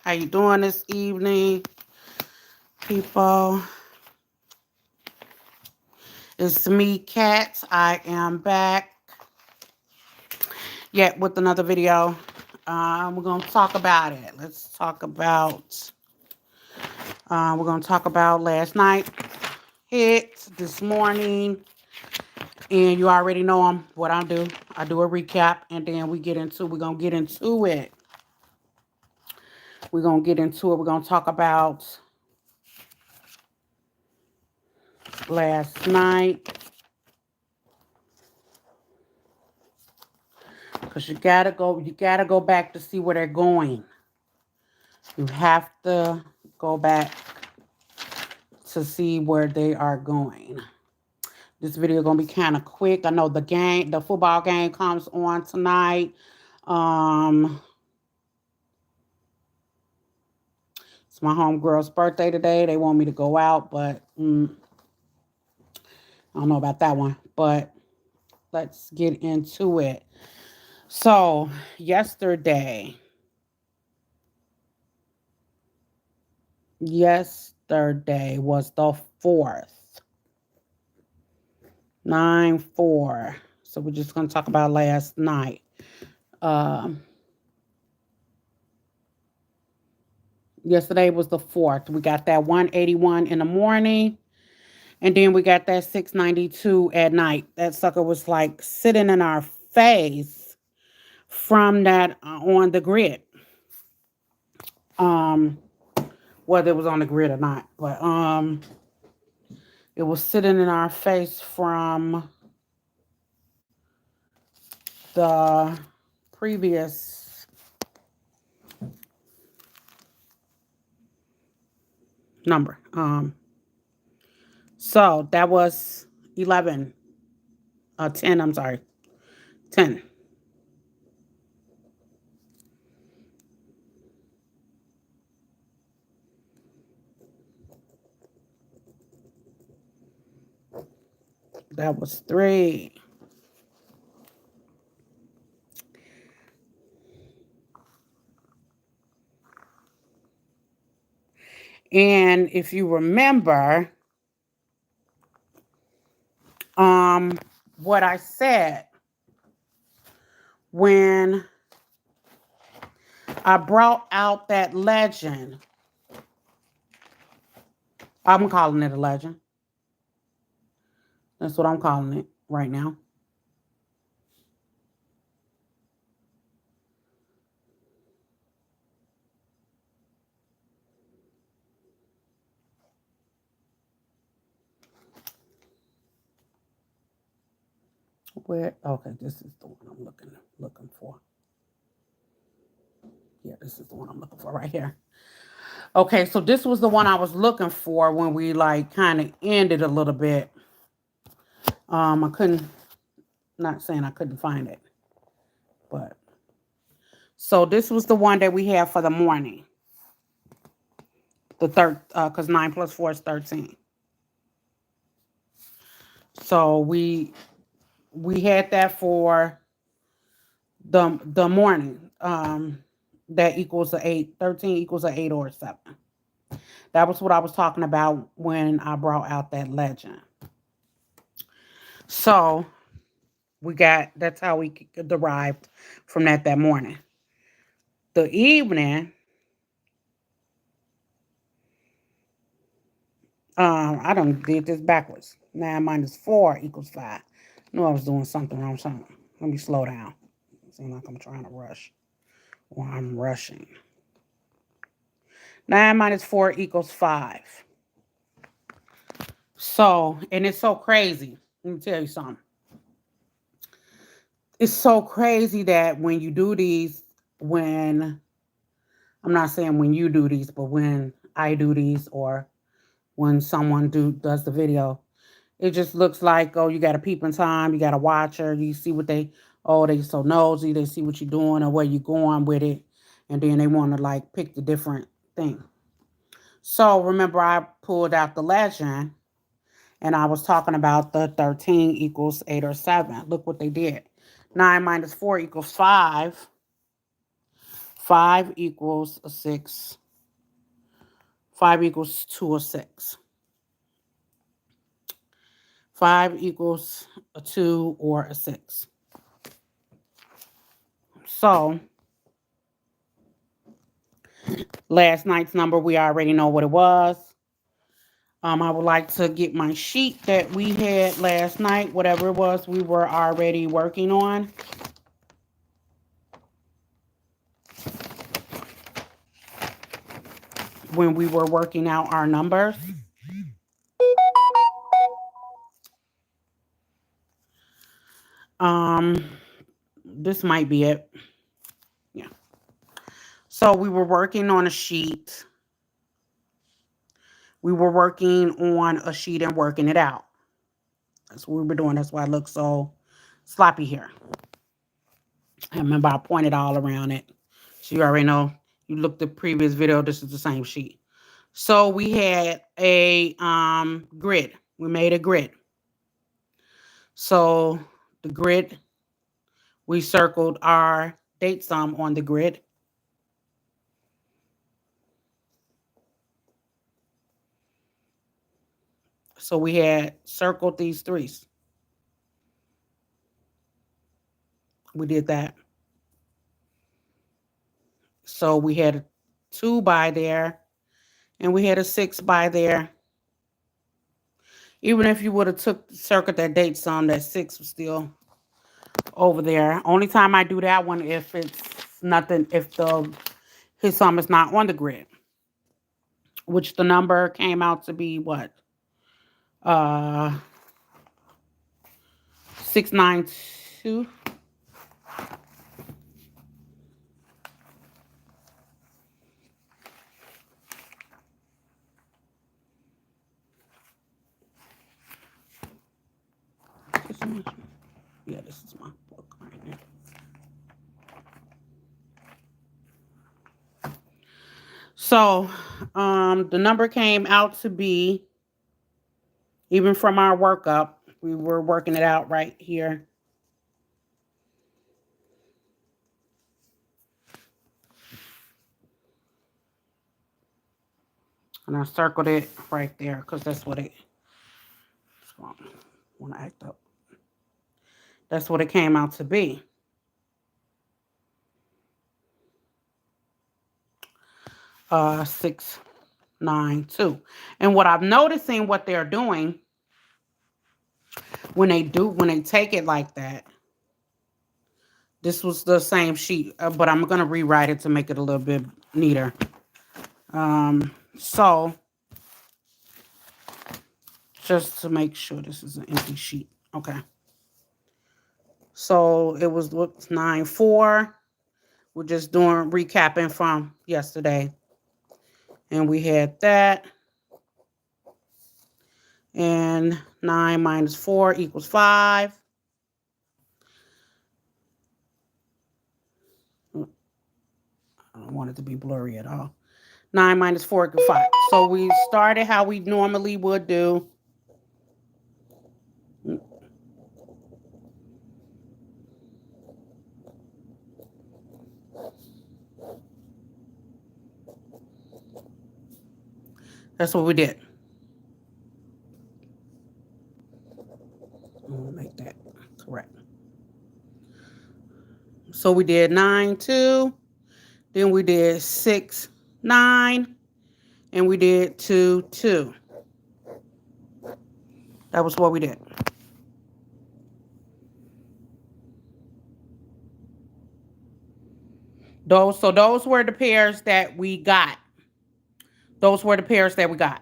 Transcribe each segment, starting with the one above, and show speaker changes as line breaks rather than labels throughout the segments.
How you doing this evening, people? It's me, Kat. I am back yet with another video. We're gonna talk about it. Let's talk about. We're gonna talk about last night hits this morning, and you already know what I do. I do a recap, and then we're gonna get into it. We're gonna get into it. We're gonna talk about last night. Because you gotta go back to see where they're going. You have to go back to see where they are going. This video gonna be kind of quick. I know the football game comes on tonight. It's my homegirl's birthday today. They want me to go out, but I don't know about that one. But let's get into it. So yesterday was the 4th. 9-4. So we're just going to talk about last night. Yesterday was the 4th. We got that 181 in the morning. And then we got that 692 at night. That sucker was like sitting in our face from that on the grid. Whether it was on the grid or not. But it was sitting in our face from the previous number. So that was 10, I'm sorry. 10. That was 3. And if you remember, what I said when I brought out that legend, I'm calling it a legend. That's what I'm calling it right now. Okay, this is the one I'm looking for. Yeah, this is the one I'm looking for right here. Okay, so this was the one I was looking for when we like kind of ended a little bit. I couldn't, not saying I couldn't find it, but so this was the one that we have for the morning. The third, because 9 plus 4 is 13. So we had that for the morning. That equals a 8. 13 equals a 8 or a 7. That was what I was talking about when I brought out that legend. So that's how we derived from that morning. The evening, I done did this backwards. 9 minus 4 equals 5. I knew I was doing something wrong. Let me slow down. It seems like I'm trying to rush. Or I'm rushing. 9 minus 4 equals 5. So, and it's so crazy. Let me tell you something. It's so crazy that when you do these, I'm not saying when you do these, but when I do these or when someone does the video, it just looks like, oh, you got a peeping time, you got a watcher, you see what they so nosy, they see what you're doing or where you're going with it, and then they want to like pick the different thing. So remember I pulled out the legend and I was talking about the 13 equals 8 or 7. Look what they did. 9 minus 4 equals 5. 5 equals a 6. 5 equals 2 or 6. 5 equals a 2 or a 6. So, last night's number, we already know what it was. I would like to get my sheet that we had last night, whatever it was we were already working on. When we were working out our numbers. This might be it. Yeah. So we were working on a sheet. We were working on a sheet and working it out. That's what we were doing. That's why it looks so sloppy here. I remember I pointed all around it. So you already know. You looked at the previous video. This is the same sheet. So we had a grid. We made a grid. So the grid, we circled our date sum on the grid. So we had circled these 3s. We did that. So we had a 2 by there, and we had a 6 by there. Even if you would have circled that date sum, that 6 was still over there. Only time I do that one if it's nothing, if his sum is not on the grid. Which the number came out to be what? 692. Yeah, this is my book right now. So, the number came out to be, even from our workup, we were working it out right here. And I circled it right there because that's what it, want to act up. That's what it came out to be. Uh, 692. And what I'm noticing, what they're doing when they take it like that. This was the same sheet, but I'm gonna rewrite it to make it a little bit neater. So just to make sure this is an empty sheet. Okay. So it was 9-4. We're just doing recapping from yesterday. And we had that. And 9 minus 4 equals 5. I don't want it to be blurry at all. 9 minus 4 equals 5. So we started how we normally would do. That's what we did. I'm gonna make that correct. So we did 9, 2. Then we did 6, 9. And we did 2, 2. That was what we did. Those were the pairs that we got. Those were the pairs that we got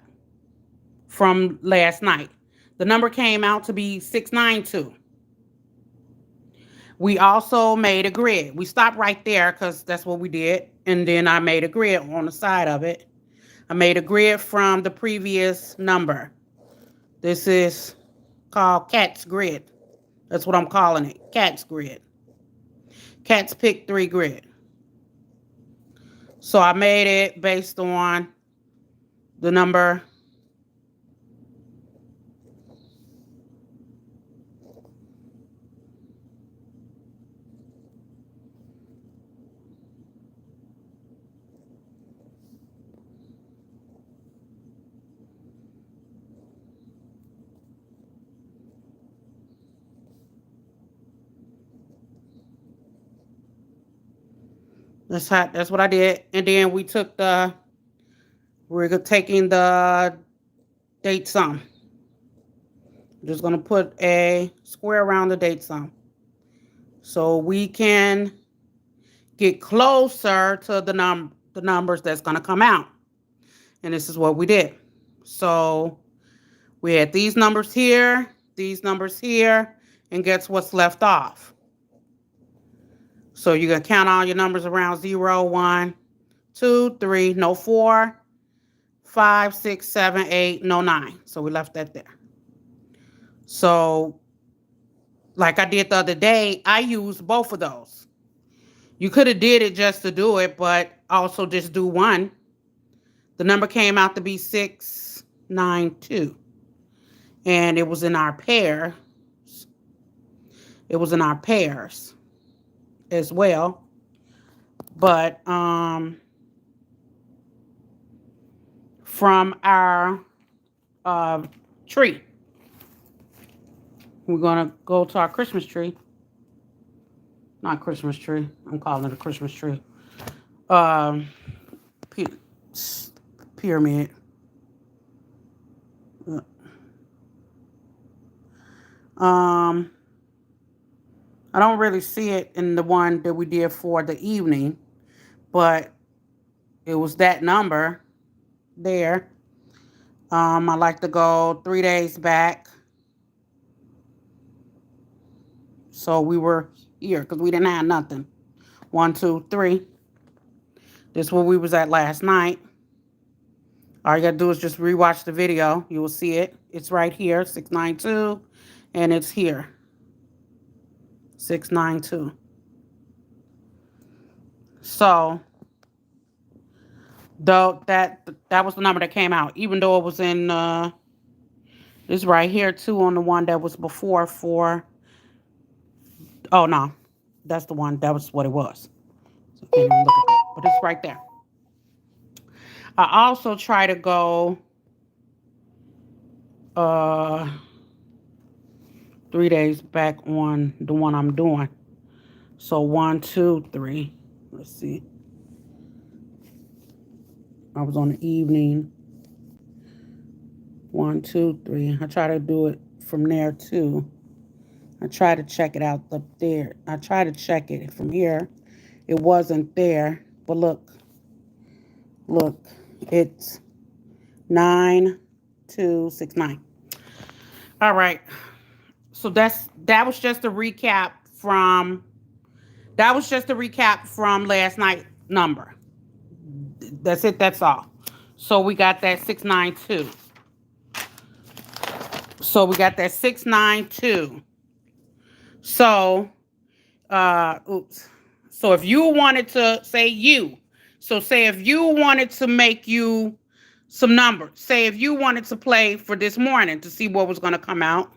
from last night. The number came out to be 692. We also made a grid. We stopped right there because that's what we did. And then I made a grid on the side of it. I made a grid from the previous number. This is called Cat's Grid. That's what I'm calling it. Cat's Grid. Cat's Pick 3 Grid. So I made it based on the number. That's what I did. And then we're taking the date sum. Just gonna put a square around the date sum. So we can get closer to the numbers that's gonna come out. And this is what we did. So we had these numbers here, and guess what's left off? So you're going to count all your numbers around 0, 1, 2, 3, no 4, 5, 6, 7, 8, no 9. So we left that there. So like I did the other day, I used both of those. You could have did it just to do it, but also just do one. The number came out to be 692. And it was in our pair. It was in our pairs as well. But from our tree, we're going to go to our Christmas tree. Not Christmas tree. I'm calling it a Christmas tree. Pyramid. I don't really see it in the one that we did for the evening, but it was that number there. I like to go 3 days back. So we were here because we didn't have nothing. 1, 2, 3. This is where we was at last night. All you gotta do is just rewatch the video. You will see it. It's right here, 692, and it's here, 692. So though that was the number that came out, even though it was in this right here too on the one that was before for. Oh no, that's the one. That was what it was. So I can't even look at that, but it's right there. I also try to go 3 days back on the one I'm doing. So 1, 2, 3. Let's see. I was on the evening. 1, 2, 3. I try to do it from there too. I try to check it out up there. I try to check it from here. It wasn't there, but look, it's 9, 2, 6, 9. All right. So that was just a recap from last night's number. That's it. That's all. So we got that 692. So So, So if you wanted to say if you wanted to make you some numbers, say if you wanted to play for this morning to see what was going to come out,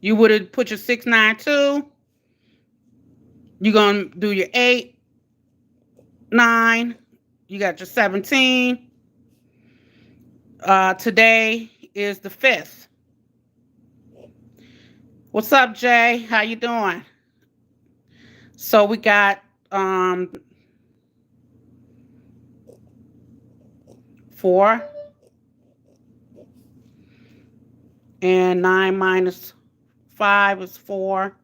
you would have put your 692. You're going to do your 8, 9. You got your 17. Today is the 5th. What's up, Jay? How you doing? So we got 4 and 9 minus 5 is 4.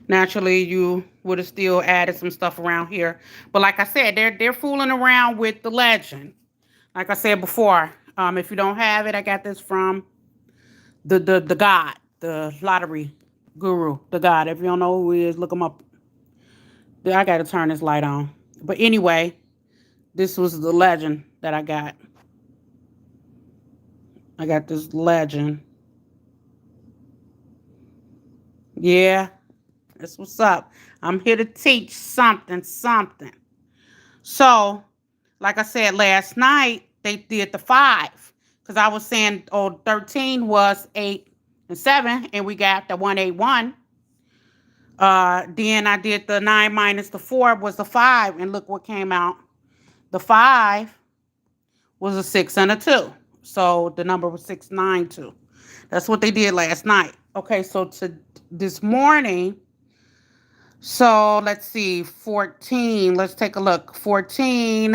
Naturally, you would have still added some stuff around here, but like I said, they're fooling around with the legend. Like I said before, if you don't have it, I got this from the God, the lottery guru, the God. If you don't know who he is, look him up. I got to turn this light on. But anyway, this was the legend that I got. I got this legend. Yeah, that's what's up. I'm here to teach something. So, like I said, last night, they did the 5. Because I was saying, 13 was 8 and 7. And we got the 181. Then I did the 9 minus the 4 was the 5. And look what came out. The 5 was a 6 and a 2. So the number was 692. That's what they did last night. Okay, so to this morning, So let's see, 14. Let's take a look. 14.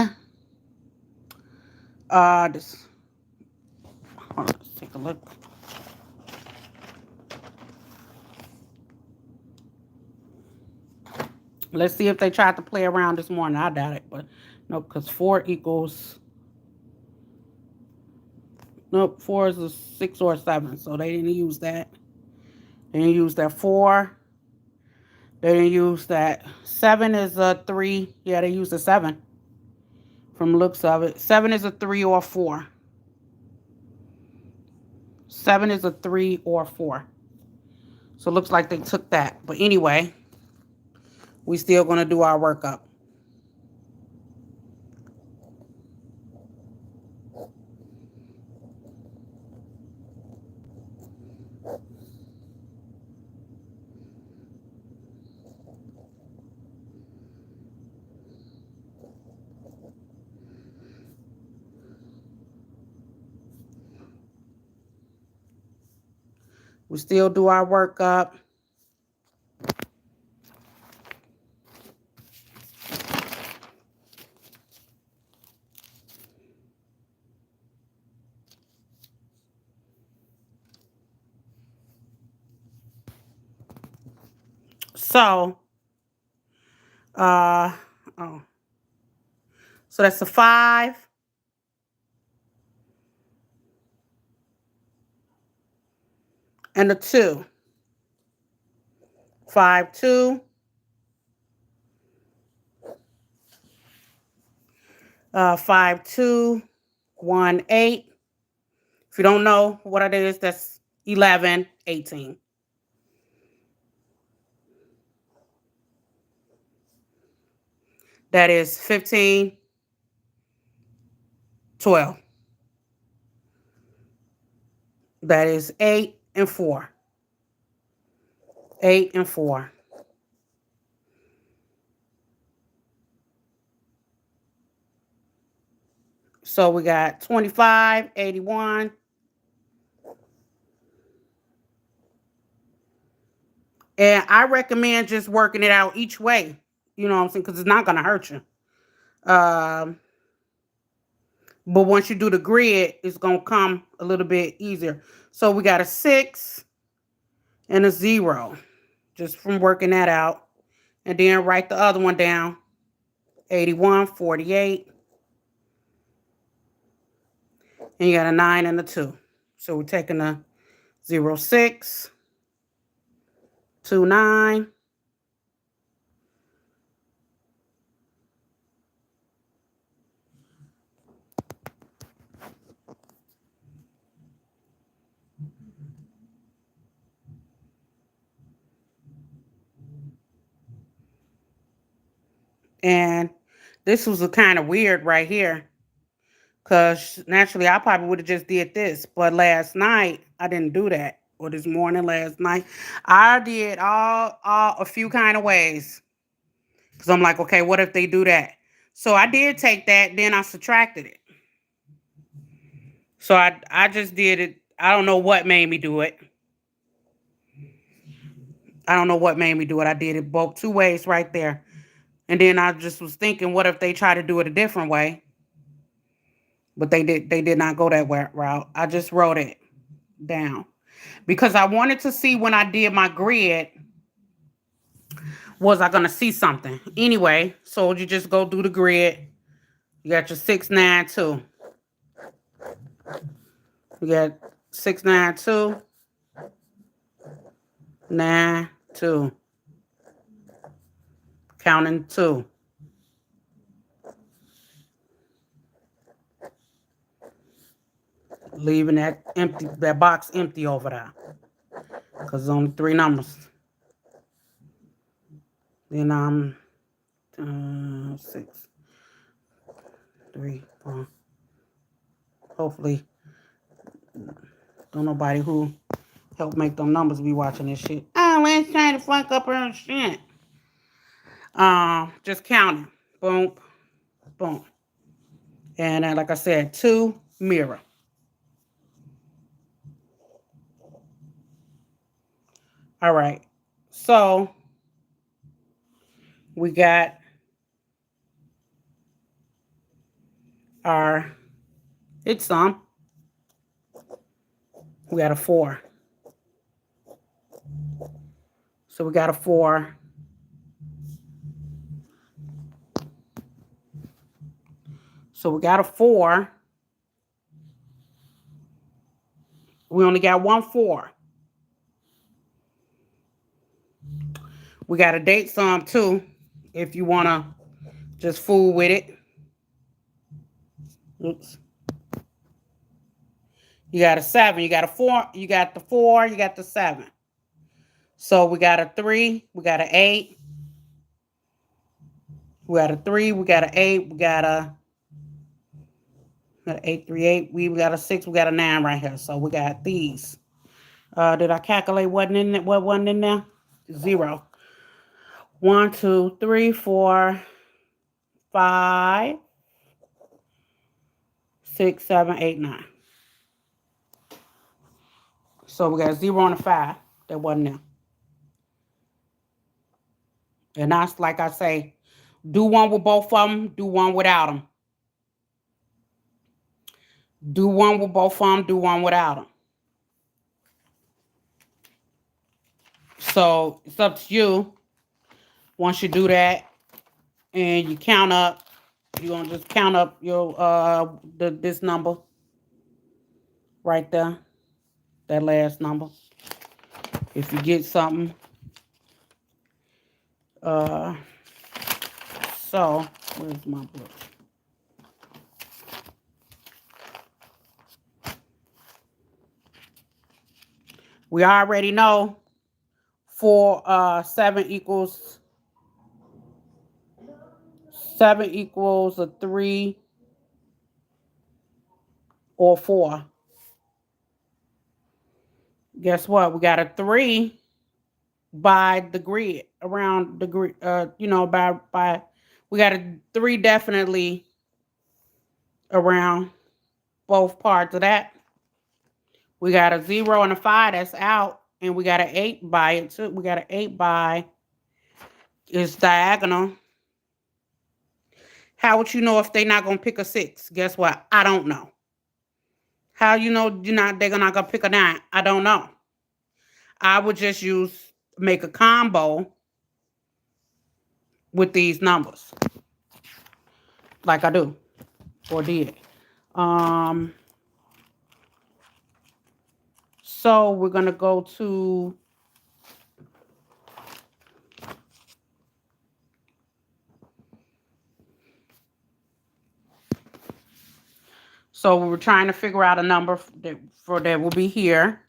This, hold on, let's take a look. Let's see if they tried to play around this morning. I doubt it, but no, because 4 equals, nope, 4 is a 6 or a 7, so they didn't use that. They didn't use that 4. They didn't use that. 7 is a 3. Yeah, they used a 7 from the looks of it. 7 is a 3 or 4. 7 is a 3 or 4. So it looks like they took that. But anyway, we still going to do our workup. We still do our workup. So, uh, oh, so that's a 5 and a 2. 5, 2. 5, 2, 1, 8. If you don't know what it is, that's 11, 18. That is 15, 12. That is 8 and 4. 8 and 4. So we got 25, 81. And I recommend just working it out each way. You know what I'm saying? Because it's not going to hurt you. But once you do the grid, it's going to come a little bit easier. So we got a 6 and a 0 just from working that out. And then write the other one down. 81, 48. And you got a 9 and a 2. So we're taking a 0, 6, 2, 9. And this was a kind of weird right here. Because naturally, I probably would have just did this. But last night, I didn't do that. Or this morning, last night, I did all a few kind of ways. Because I'm like, okay, what if they do that? So I did take that. Then I subtracted it. So I just did it. I don't know what made me do it. I don't know what made me do it. I did it both 2 ways right there. And then I just was thinking, what if they try to do it a different way? But they did not go that route. I just wrote it down. Because I wanted to see when I did my grid, was I going to see something? Anyway, so you just go do the grid. You got your 6, 9, 2. You got 6, 9, 2. 9, 2. Counting 2. Leaving that box empty over there. Because it's only 3 numbers. Then I'm 6, 3, 4. Hopefully, don't nobody who help make them numbers be watching this shit. Oh, let's trying to fuck up her shit. Just counting. Boom, boom. And like I said, 2, mirror. All right. So We got our, it's some. We got a 4. So we got a 4. So we got a 4. We only got 1 4. We got a date sum too, if you want to just fool with it. Oops. You got a 7. You got a 4. You got the 4. You got the 7. So we got a 3. We got an 8. We got a 3. We got an 8. We got a 8, 3, 8. We got a 6. We got a 9 right here. So we got these. Did I calculate what wasn't in there? 0. 1, 2, 3, 4, 5, 6, 7, 8, 9. So we got 0 and a 5 that wasn't there. And that's like I say, do one with both of them, do one without them. Do one with both of them, do one without them. So it's up to you. Once you do that and you count up, you're going to just count up your this number right there. That last number. If you get something. So, where's my book? We already know 7 equals a 3 or 4. Guess what? We got a 3 by the grid, around the grid, by we got a 3 definitely around both parts of that. We got a 0 and a 5 that's out, and we got an 8 by it too. We got an 8 by, it's diagonal. How would you know if they're not gonna pick a 6? Guess what? I don't know. How you know they're not gonna pick a 9? I don't know. I would just make a combo with these numbers. Like I do. Or did. So we're gonna go to so we were trying to figure out a number that will be here.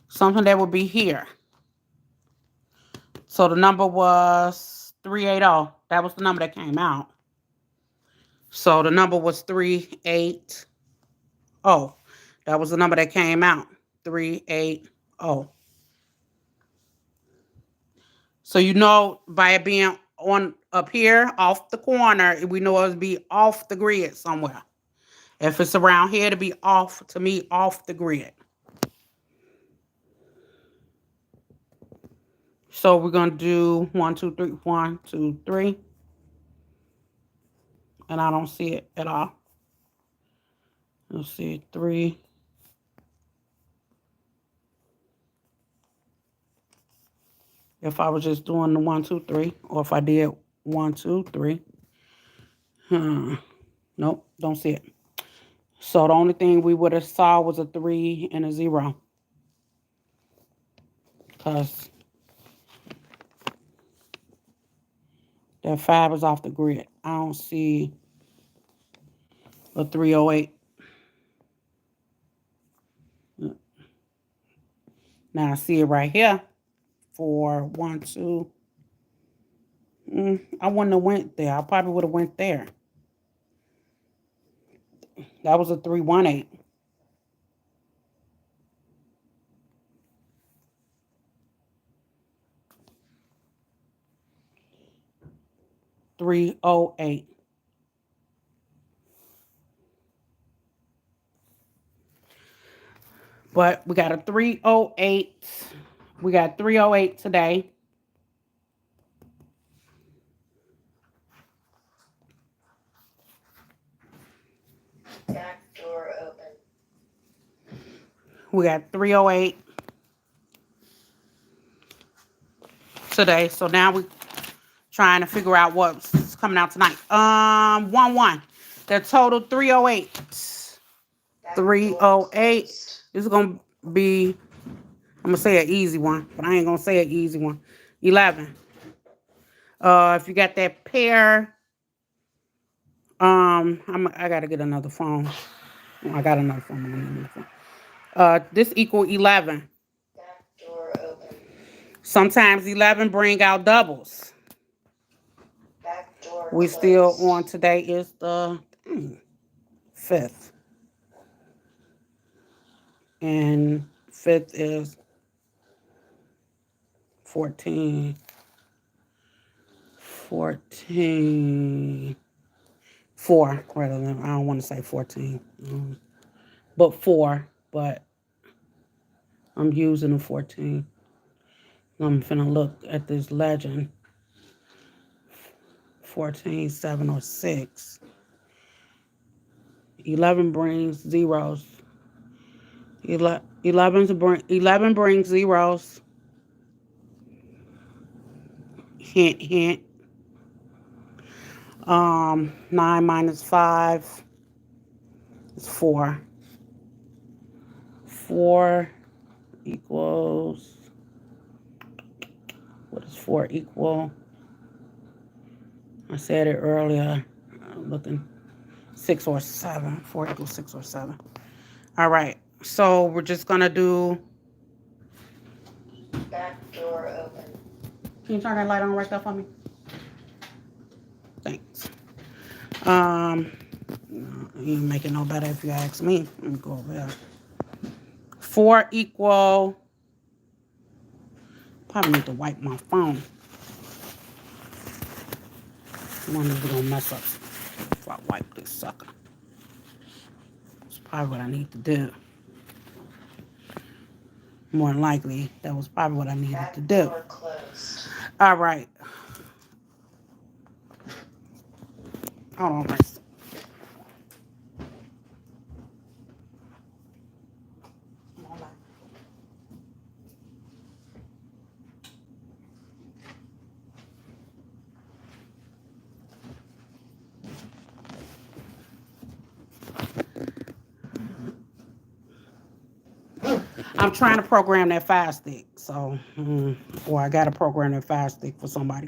Something that will be here. So the number was 380. That was the number that came out. So the number was 380. That was the number that came out. 380. So you know by it being on up here off the corner, we know it would be off the grid somewhere. If it's around here, to be off the grid. So we're gonna do 1, 2, 3, 1, 2, 3. And I don't see it at all. Let's see, 3. If I was just doing the 1, 2, 3, or if I did 1, 2, 3. Nope, don't see it. So the only thing we would have saw was a 3 and a 0. Because that 5 is off the grid. I don't see a 308. Now I see it right here for 1, 2. I wouldn't have went there. I probably would have went there. That was a 318. $308. But we got a 308. We got 308 today. We got 308 today. So now we trying to figure out what's coming out tonight. 1-1. The total 308. 308. This is gonna be, I'm gonna say an easy one, but I ain't gonna say an easy one. 11. If you got that pair, I gotta get another phone. I got another phone. This equal 11.
Back door open.
Sometimes 11 bring out doubles.
Back door
We
closed.
still on, today is the 5th. And 5th is 14. 14. 4, rather than, I don't want to say 14. But 4. But I'm using a 14. I'm finna look at this legend. 14, 7, or 6. 11 brings zeros. 11 brings zeros. Hint, hint. 9 minus 5 is 4. 4 equals, what does 4 equal? I said it earlier. I'm looking. 6 or 7. 4 equals 6 or 7. All right. So we're just gonna do.
Back door open.
Can you turn that light on right there for me? Thanks. You ain't making no better if you ask me. Let me go over there. 4 equal. Probably need to wipe my phone. I wonder if we're gonna mess up if I wipe this sucker. That's probably what I need to do. More than likely, that was probably what I needed
Back
to do.
door closed.
All right. Hold on, right. I'm trying to program that Fire Stick, so, or I got to program that Fire Stick for somebody.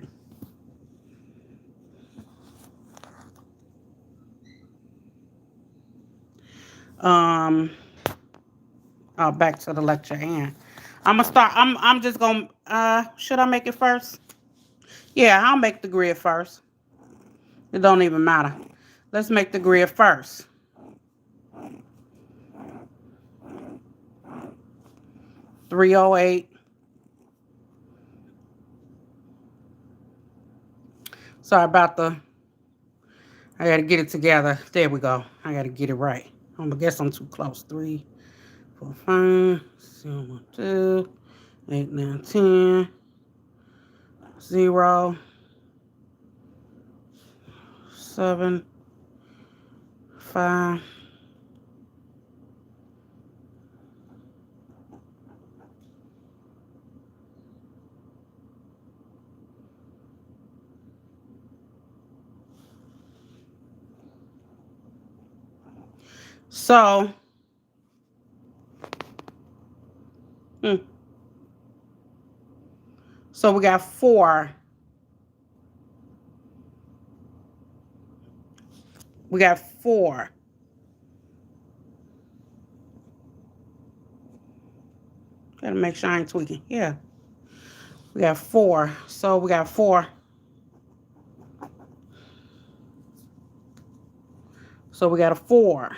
Back to the lecture hand. I'm gonna start. I'm just gonna. Should I make it first? Yeah, I'll make the grid first. It don't even matter. Let's make the grid first. $308. Sorry about the. I gotta get it together. There we go. I gotta get it right. I guess I'm too close. 3, 4, 5, 6, 1, 2, 8, 9, 10, 0, 7, 5. So, so we got 4. We got 4. Gotta make sure I ain't tweaking. Yeah. We got 4. So we got 4. So we got a 4.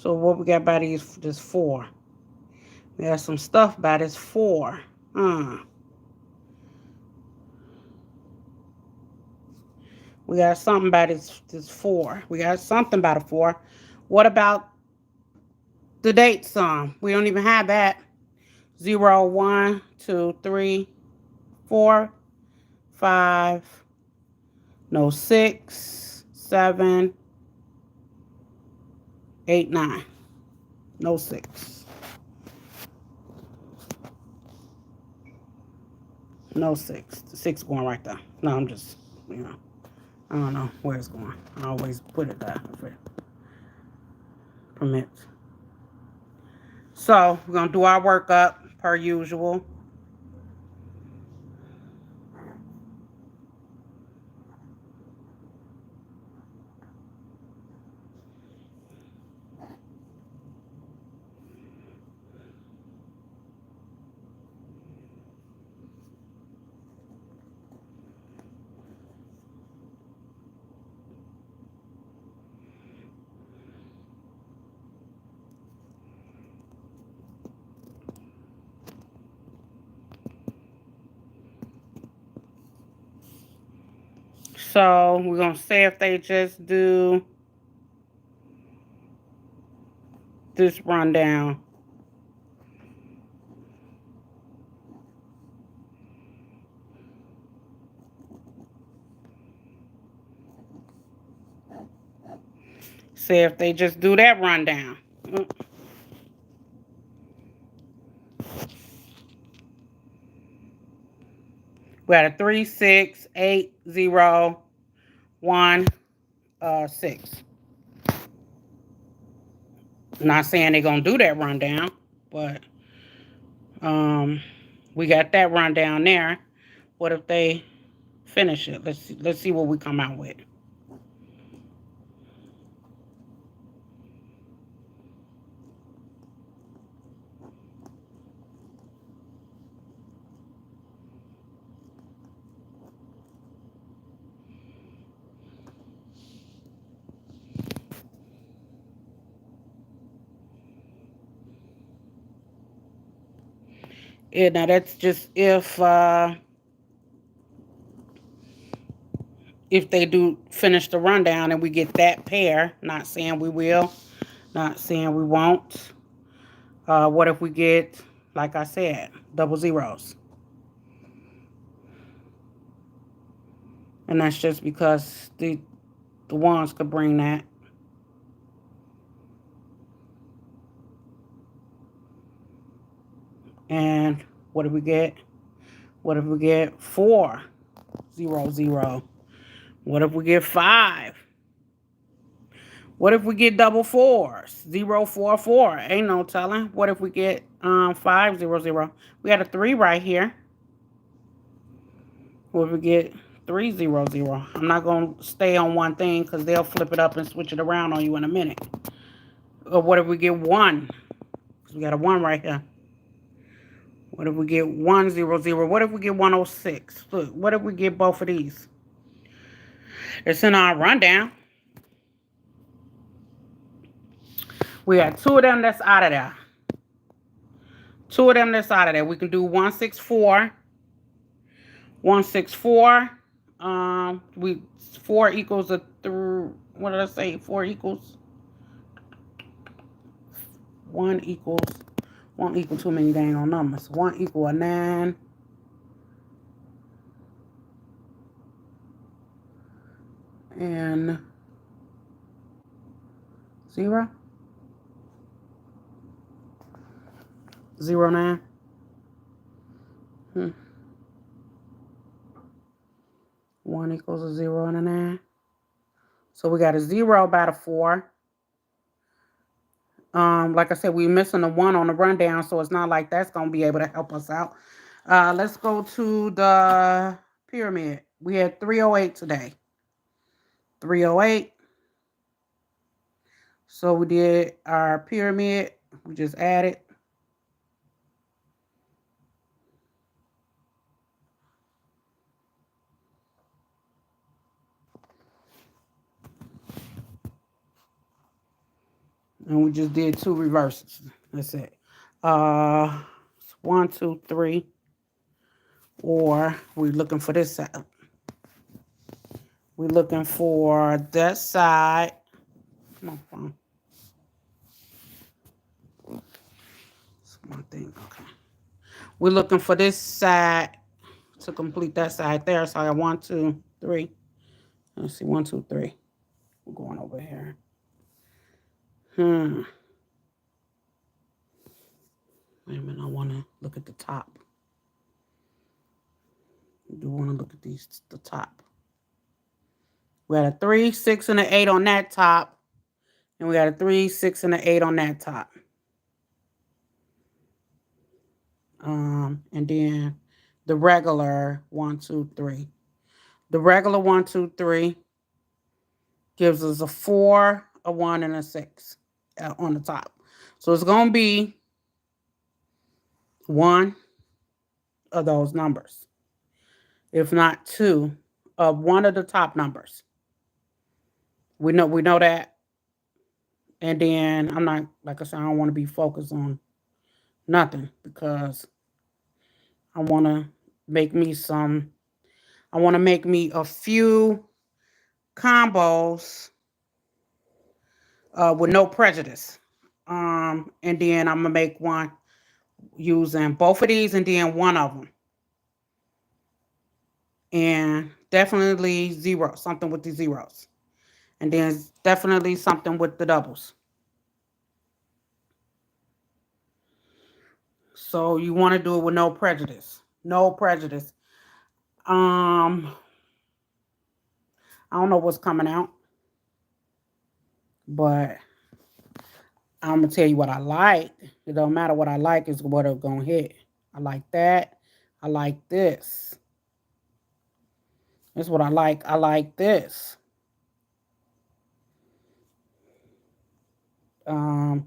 So what we got by this 4? We got some stuff by this 4. We got something by this 4. We got something by the 4. What about the date sum? We don't even have that. 0, 1, 2, 3, 4, 5. No, 6, 7, 8, 9. No 6. No 6. The 6 going right there. No, I'm just, I don't know where it's going. I always put it there if it permits. So we're gonna do our workup per usual. So we're gonna say if they just do this rundown. Say if they just do that rundown. We got a 3, 6, 8, 0, 1, 6. Not saying they're gonna do that rundown, but we got that rundown there. What if they finish it? Let's see what we come out with. Yeah, now that's just if they do finish the rundown and we get that pair. Not saying we will, not saying we won't. What if we get, like I said, double zeros? And that's just because the ones could bring that. And what if we get? What if we get 4, 0, 0? What if we get 5? What if we get double 4s? 0, 4, 4. Ain't no telling. What if we get 5, 0, 0? We got a 3 right here. What if we get 3, 0, 0? I'm not going to stay on one thing because they'll flip it up and switch it around on you in a minute. Or what if we get 1? Because we got a 1 right here. What if we get 1, 0, 0? What if we get 106? Look, what if we get both of these? It's in our rundown. We got 2 of them that's out of there. 2 of them that's out of there. We can do 164. 164. 4 equals a 3. What did I say? 4 equals 1 equals 1 equal too many dang on numbers. 1 equal a 9. And 0. 0, 9. 1 equals a 0 and a 9. So we got a 0 by the 4. Like I said, we're missing a 1 on the rundown, so it's not like that's going to be able to help us out. Let's go to the pyramid. We had 308 today. 308. So we did our pyramid. We just added. And we just did 2 reverses. That's it. 1, 2, 3. Or we're looking for this side. We're looking for that side. Come on, phone. That's one thing. Okay. We're looking for this side to complete that side there. So I got 1, 2, 3. Let's see, 1, 2, 3. We're going over here. Wait a minute, I want to look at the top. I do want to look at the top. We got a 3, 6, and an 8 on that top. And we got a 3, 6, and an 8 on that top. And then the regular 1, 2, 3. The regular 1, 2, 3 gives us a 4, a 1, and a 6 on the top. So it's going to be one of those numbers, if not two of one of the top numbers. We know that. And then I'm not, like I said, I don't want to be focused on nothing because I want to make me a few combos with no prejudice. And then I'm gonna make one using both of these and then one of them. And definitely something with the zeros. And then definitely something with the doubles. So you want to do it with no prejudice. No prejudice. I don't know what's coming out, but I'm gonna tell you what I like. It don't matter what I like, is what it's gonna hit. I like that. I like this. That's what I like. I like this. Hmm.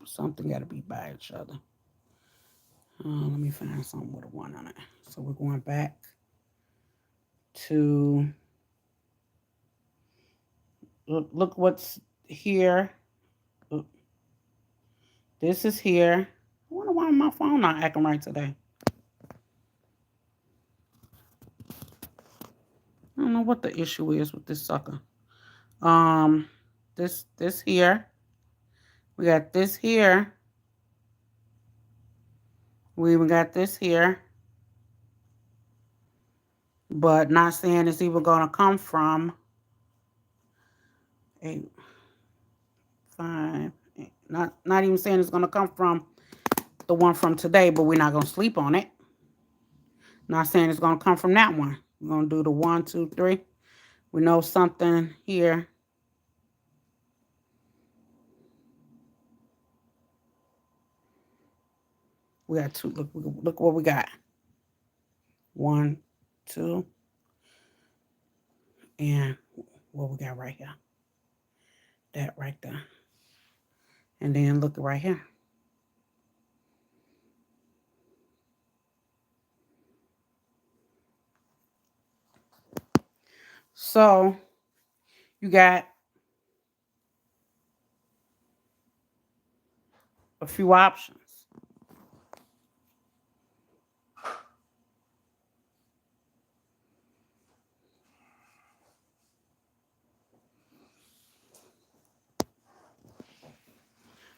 Something gotta be by each other. Let me find something with a 1 on it. So we're going back to look what's here. This is here. I wonder why my phone not acting right today. I don't know what the issue is with this sucker. This here. We got this here. We even got this here. But not saying it's even going to come from 8, 5, 8. Not even saying it's going to come from the one from today, but we're not going to sleep on it. Not saying it's going to come from that one. We're going to do the 1, 2, 3. We know something here. We got 2. Look what we got. 1, 2. And what we got right here. That right there. And then look right here. So you got a few options.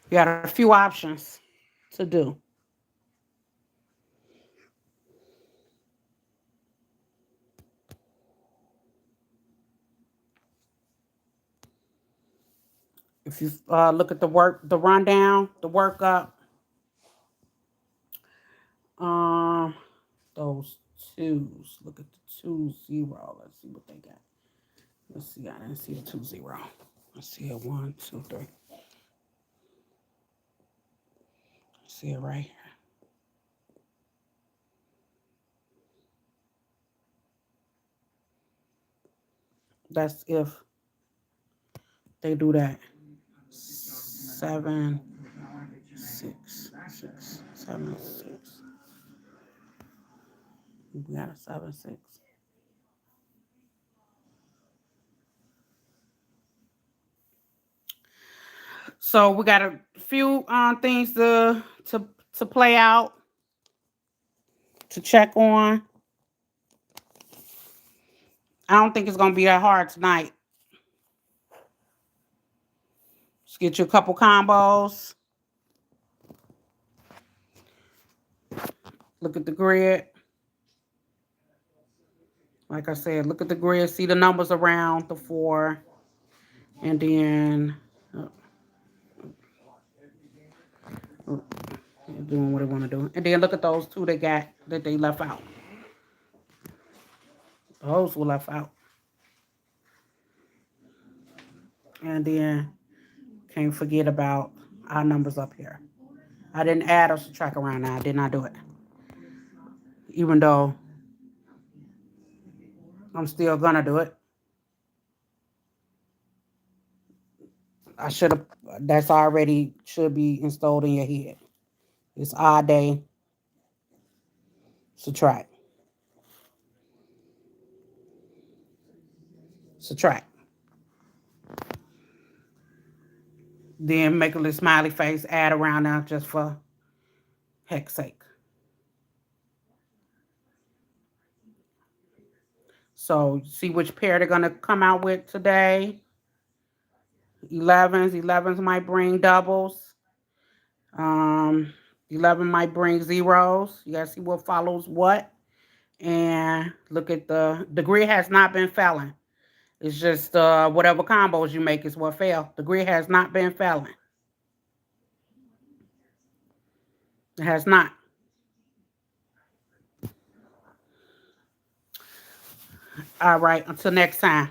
You got a few options to do. If you look at the rundown, the workup, those 2s. Look at the 2, 0. Let's see what they got. Let's see. I didn't see the 2, 0. Let's see a 1, 2, 3. Let's see it right here. That's if they do that. 7, 6, 6, 7, 6. We got a 7, 6. So we got a few things to play out, to check on. I don't think it's gonna be that hard tonight. Just get you a couple combos. Look at the grid. Like I said, look at the grid. See the numbers around the 4. And then doing what they want to do. And then look at those 2 they got that they left out. Those were left out. And then can't forget about our numbers up here. I didn't add or subtract around now. I did not do it. Even though I'm still going to do it. I should have, that's already should be installed in your head. It's odd day, subtract. Subtract. Then make a little smiley face, add around now just for heck's sake. So see which pair they're going to come out with today. 11s. 11s might bring doubles. 11 might bring zeros. You got to see what follows what. And look at the grid has not been failing. It's just whatever combos you make is what fell. The grid has not been failing. It has not. All right. Until next time.